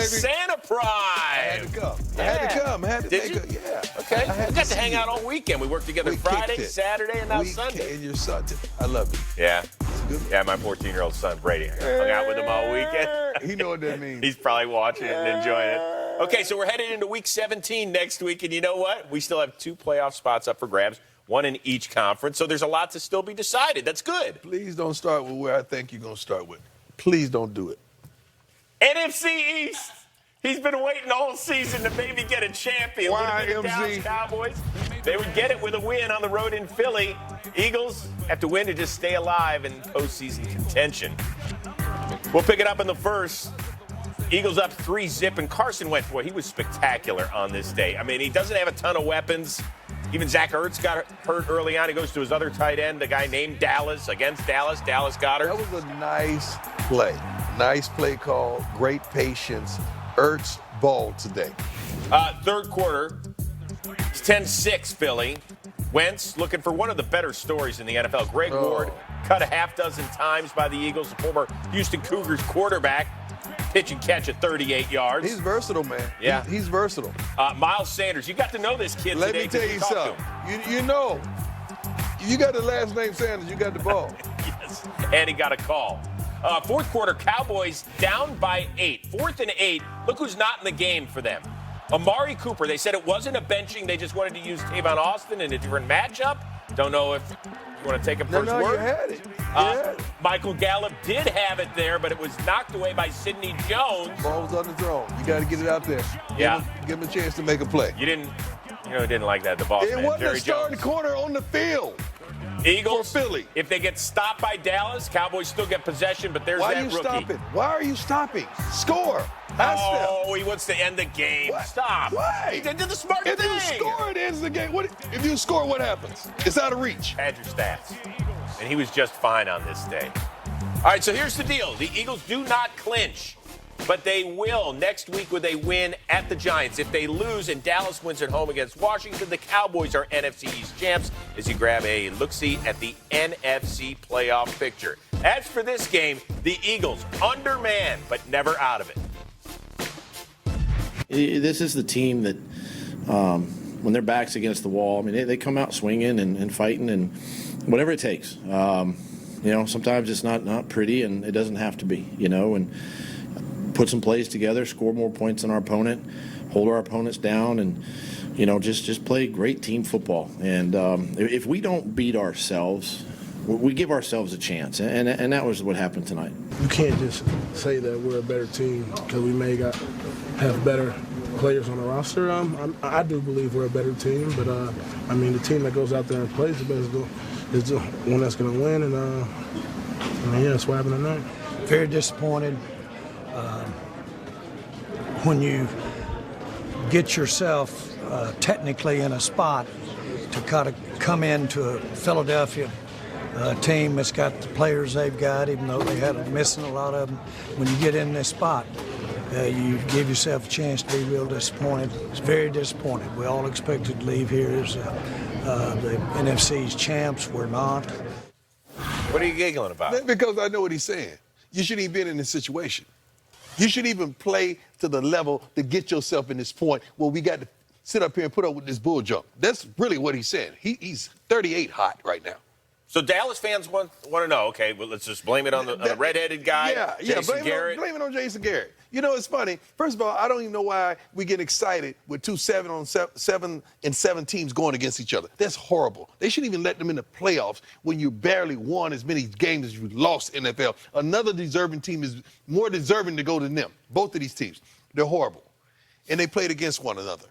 baby. Santa Prime. I had to come. I had to come. I had to Did you? yeah. Okay. I had We got to see hang you. out all weekend. We worked together We Friday, kicked it. Saturday, and now Sunday. And your son, I love you. Yeah. Good. Yeah, my 14-year-old son, Brady. Hung out with him all weekend. He know what that means. He's probably watching it and enjoying it. Okay, so we're headed into Week 17 next week, and you know what? We still have 2 playoff spots up for grabs, 1 in each conference, so there's a lot to still be decided. That's good. Please don't start with where I think you're going to start with. Please don't do it. NFC East. He's been waiting all season to maybe get a champion. Why, Would have been the MC? Dallas Cowboys. They would get it with a win on the road in Philly. Eagles have to win to just stay alive in postseason contention. We'll pick it up in the first. Eagles up 3-0, and Carson Wentz, boy, he was spectacular on this day. I mean, he doesn't have a ton of weapons. Even Zach Ertz got hurt early on. He goes to his other tight end, the guy named Dallas, against Dallas. Dallas got hurt. That was a nice play. Nice play call. Great patience. Ertz ball today. Third quarter, it's 10-6 Philly. Wentz looking for one of the better stories in the NFL. Greg Ward cut a half dozen times by the Eagles, the former Houston Cougars quarterback. Pitch and catch at 38 yards. He's versatile, man. Yeah. He's versatile. Miles Sanders, you got to know this kid Let today. me tell you something. You know, you got the last name Sanders, you got the ball. Yes, and he got a call. Fourth quarter, Cowboys down by 8. 4th and 8. Look who's not in the game for them. Amari Cooper, they said it wasn't a benching. They just wanted to use Tavon Austin in a different matchup. Don't know if you want to take him for his No, word. you had it. You had it. Michael Gallup did have it there, but it was knocked away by Sidney Jones. Ball was underthrown. You got to get it out there. Yeah. Give him a chance to make a play. You didn't like that, the boss It man, wasn't Jerry a starting Jones. corner on the field. Eagles, for Philly. If they get stopped by Dallas, Cowboys still get possession, but there's Why that are you rookie. stopping? Why are you stopping? Score. Oh, he wants to end the game. What? Stop. Why? He did the smart If thing. you score, it ends the game. What if you score? What happens? It's out of reach. Add your stats. And he was just fine on this day. All right, so here's the deal. The Eagles do not clinch, but they will next week with a win at the Giants. If they lose and Dallas wins at home against Washington, the Cowboys are NFC East champs as you grab a look-see at the NFC playoff picture. As for this game, the Eagles undermanned, but never out of it. This is the team that, when their back's against the wall, I mean, they come out swinging and fighting and whatever it takes. Sometimes it's not pretty, and it doesn't have to be, and put some plays together, score more points than our opponent, hold our opponents down, and, just play great team football. And if we don't beat ourselves, we give ourselves a chance, and that was what happened tonight. You can't just say that we're a better team because we may have better players on the roster. I do believe we're a better team, but the team that goes out there and plays the best is the one that's going to win, and that's what happened tonight. Very disappointed when you get yourself technically in a spot to kind of come into Philadelphia. A team that's got the players they've got, even though they had missing a lot of them. When you get in this spot, you give yourself a chance to be real disappointed. It's very disappointed. We all expected to leave here as the NFC's champs. We're not. What are you giggling about? Because I know what he's saying. You shouldn't even been in this situation. You should even play to the level to get yourself in this point where we got to sit up here and put up with this bull jump. That's really what he's saying. He's 38 hot right now. So Dallas fans want to know, okay, well, let's just blame it on the redheaded guy, Jason Garrett. Blame it on Jason Garrett. It's funny. First of all, I don't even know why we get excited with 2 7-7 teams going against each other. That's horrible. They shouldn't even let them in the playoffs when you barely won as many games as you lost in the NFL. Another deserving team is more deserving to go than them. Both of these teams, they're horrible. And they played against one another.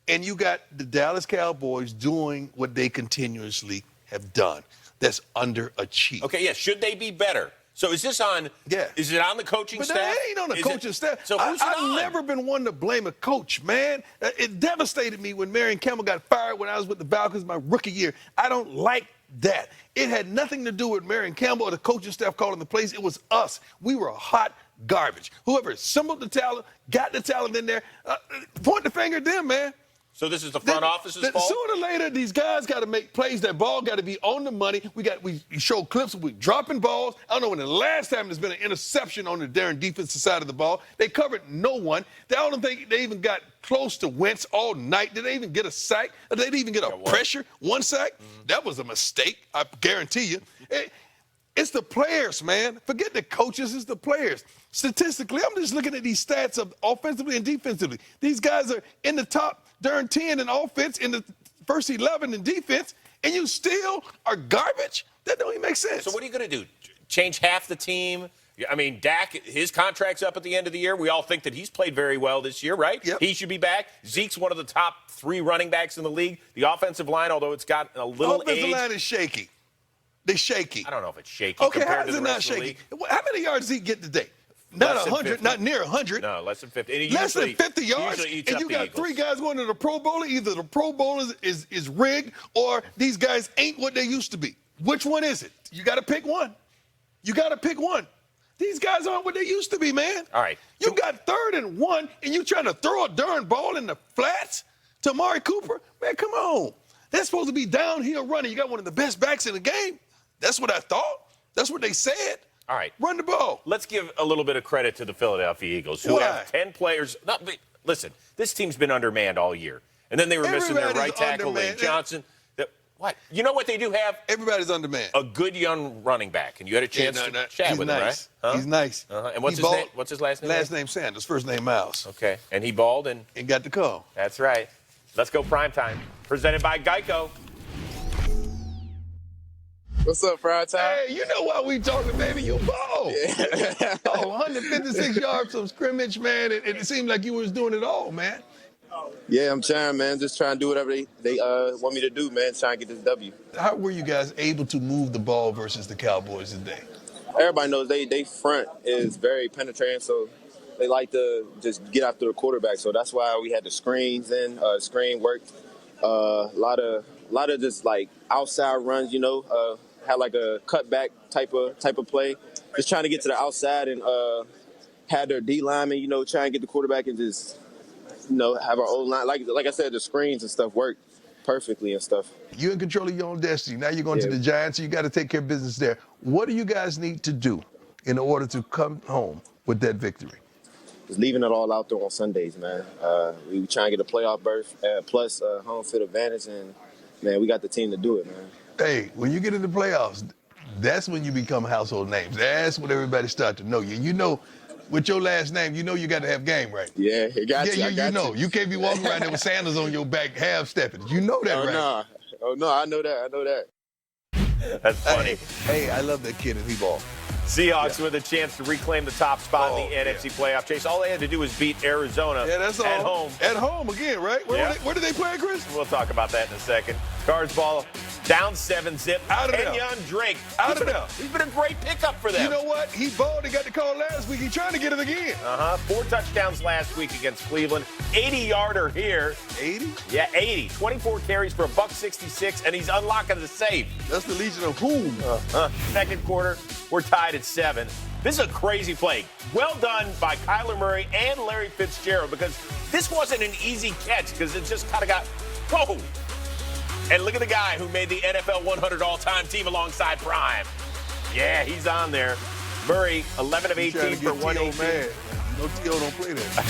And you got the Dallas Cowboys doing what they continuously have done. That's underachieved. Okay, yeah. Should they be better? So is this on? Yeah. Is it on the coaching But staff? that ain't on the coaching staff. So who's it on? I've never been one to blame a coach, man. It devastated me when Marion Campbell got fired when I was with the Falcons my rookie year. I don't like that. It had nothing to do with Marion Campbell or the coaching staff calling the plays. It was us. We were hot garbage. Whoever assembled the talent, got the talent in there, point the finger at them, man. So this is the front office's fault? Sooner or later, these guys got to make plays. That ball got to be on the money. We show clips. We dropping balls. I don't know when the last time there's been an interception on the Darren defensive side of the ball. They covered no one. I don't think they even got close to Wentz all night. Did they even get a sack? Did they even get a pressure? One sack? Mm-hmm. That was a mistake, I guarantee you. It's the players, man. Forget the coaches. It's the players. Statistically, I'm just looking at these stats of offensively and defensively. These guys are in the top darn 10 in offense, in the first 11 in defense, and you still are garbage? That don't even make sense. So what are you going to do? Change half the team? I mean, Dak, his contract's up at the end of the year. We all think that he's played very well this year, right? Yep. He should be back. Zeke's one of the top 3 running backs in the league. The offensive line, although it's got a little age. The offensive line is shaky. They're shaky. I don't know if it's shaky. Okay, compared how to is the it not rest of the shaky? league. How many yards did he get today? Not 100, not near 100. No, less than 50. And he Less than 50 yards, and you got 3 guys going to the Pro Bowl. Either the Pro Bowl is rigged or these guys ain't what they used to be. Which one is it? You got to pick one. You got to pick one. These guys aren't what they used to be, man. All right. You got 3rd and 1, and you trying to throw a darn ball in the flats to Amari Cooper? Man, come on. That's supposed to be downhill running. You got one of the best backs in the game. That's what I thought. That's what they said. All right. Run the ball. Let's give a little bit of credit to the Philadelphia Eagles, who have 10 players. Listen, this team's been undermanned all year. And then they were missing their right tackle, Lane Johnson. What? You know what they do have? Everybody's undermanned. A good young running back. And you had a chance to chat with him, right? Huh? He's nice. And what's his name? What's his last name? Last name Sanders, first name Miles. Okay. And he balled and got the call. That's right. Let's go primetime. Presented by Geico. What's up, Prime Time? Hey, you know why we talking, baby? You ball. Yeah. 156 yards from scrimmage, man. It seemed like you was doing it all, man. Yeah, I'm trying, man. Just trying to do whatever they want me to do, man. Trying to get this W. How were you guys able to move the ball versus the Cowboys today? Everybody knows they front is very penetrating, so they like to just get after the quarterback. So that's why we had the screens in. Screen worked. A lot of just like outside runs, you know. Had like a cutback type of play. Just trying to get to the outside and had their D lineman, you know, try and get the quarterback and just, you know, have our own line. Like I said, the screens and stuff worked perfectly and stuff. You're in control of your own destiny. Now you're going to the Giants, so you got to take care of business there. What do you guys need to do in order to come home with that victory? Just leaving it all out there on Sundays, man. We try and get a playoff berth, plus home field advantage, and, man, we got the team to do it, man. Hey, when you get in the playoffs, that's when you become household names. That's when everybody start to know you. You know, with your last name, you know you got to have game, right? Yeah, you got to. You know. You can't be walking around there with sandals on your back, half-stepping. You know that, right? No, I know that. That's funny. Hey, I love that kid, and he ball. Seahawks with a chance to reclaim the top spot in the NFC playoff chase. All they had to do was beat Arizona that's all. at home. At home again, right? Where did they play, Chris? We'll talk about that in a second. Cards ball down 7-zip. Out of there. Kenyon Drake. He's been a great pickup for them. You know what? He balled. He got the call last week. He's trying to get it again. 4 touchdowns last week against Cleveland. 80-yarder here. 80? Yeah, 80. 24 carries for $166, and he's unlocking the safe. That's the Legion of whom? Second quarter, we're tied at 7. This is a crazy play. Well done by Kyler Murray and Larry Fitzgerald, because this wasn't an easy catch, because it just kind of got, whoa. And look at the guy who made the NFL 100 all-time team alongside Prime. Yeah, he's on there. Murray, 11 of 18 for 118. No, T.O. don't play that.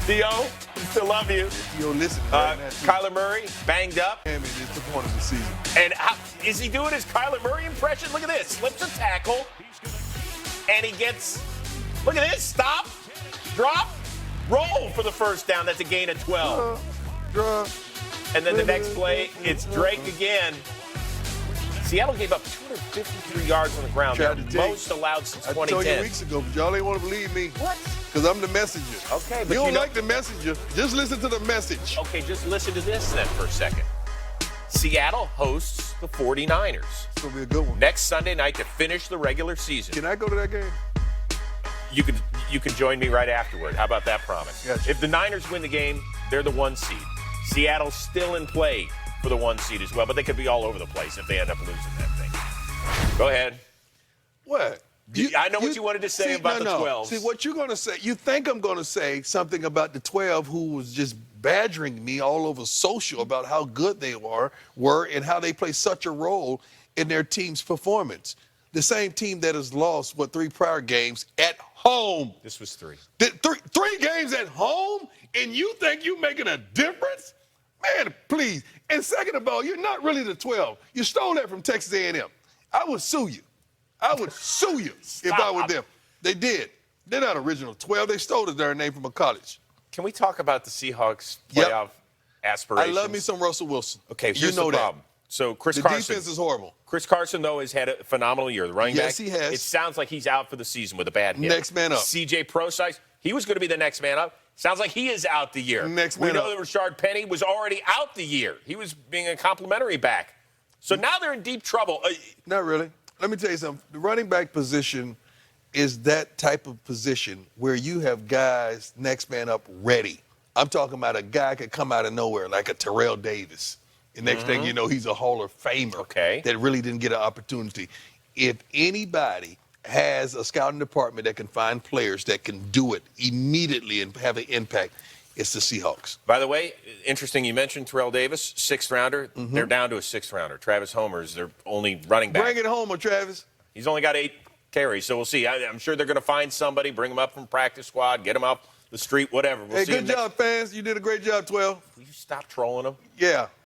T.O., still love you. T.O. listen. Kyler Murray, banged up. Miami is the point of the season. And is he doing his Kyler Murray impression? Look at this. Slips a tackle. And he gets, look at this. Stop, drop, roll for the first down. That's a gain of 12. And then the next play, it's Drake again. Seattle gave up 253 yards on the ground. Their most allowed since 2010. I told you weeks ago, but y'all ain't want to believe me. What? Because I'm the messenger. Okay, but you don't like the messenger. Just listen to the message. Okay, just listen to this then for a second. Seattle hosts the 49ers. It's going to be a good one. Next Sunday night to finish the regular season. Can I go to that game? You can join me right afterward. How about that promise? Gotcha. If the Niners win the game, they're the 1 seed. Seattle's still in play for the 1 seed as well, but they could be all over the place if they end up losing that thing. Go ahead. What? I know what you wanted to say about the 12. See, what you're going to say, you think I'm going to say something about the 12 who was just badgering me all over social about how good they were and how they play such a role in their team's performance. The same team that has lost, 3 prior games at home. This was 3. Three games at home, and you think you're making a difference? Man, please. And second of all, you're not really the 12. You stole that from Texas A&M. I would sue you. I would sue you if I were them. They did. They're not original 12. They stole the darn name from a college. Can we talk about the Seahawks playoff aspirations? I love me some Russell Wilson. Okay, here's the problem. So Chris The Carson. defense is horrible. Chris Carson, though, has had a phenomenal year. The running back. Yes, he has. It sounds like he's out for the season with a bad hip. Next man up. CJ Prosise, he was going to be the next man up. Sounds like he is out the year. Next man We know up. that Rashard Penny was already out the year. He was being a complimentary back. So now they're in deep trouble. Not really. Let me tell you something. The running back position is that type of position where you have guys next man up ready. I'm talking about a guy could come out of nowhere like a Terrell Davis. The next thing you know, he's a Hall of Famer that really didn't get an opportunity. If anybody has a scouting department that can find players that can do it immediately and have an impact, it's the Seahawks. By the way, interesting, you mentioned Terrell Davis, 6th rounder. They're down to a 6th rounder. Travis Homer is their only running back. Bring it home, Travis. He's only got 8 carries, so we'll see. I'm sure they're going to find somebody, bring him up from practice squad, get him off the street, whatever. We'll Hey, see good job, fans. You did a great job, 12. Will you stop trolling him? Yeah.